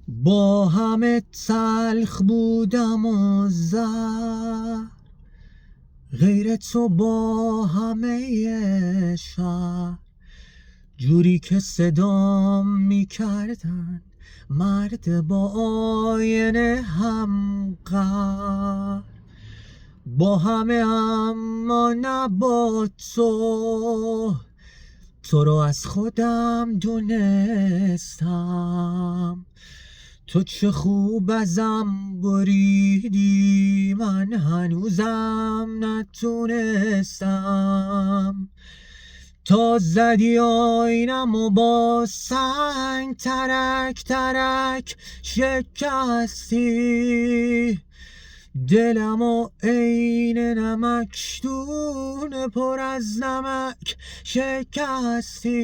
با همه تلخ بودم و زر، غیر تو با همه شهر، جوری که صدام میکردن مرد با آینه هم قهر. با همه اما نه با تو رو از خودم دونستم. تو چه خوب ازم بریدی، من هنوزم نتونستم. تا زدی آینم و با سنگ ترک ترک شکستی، دلم و عین نمکدون پر از نمک شکستی.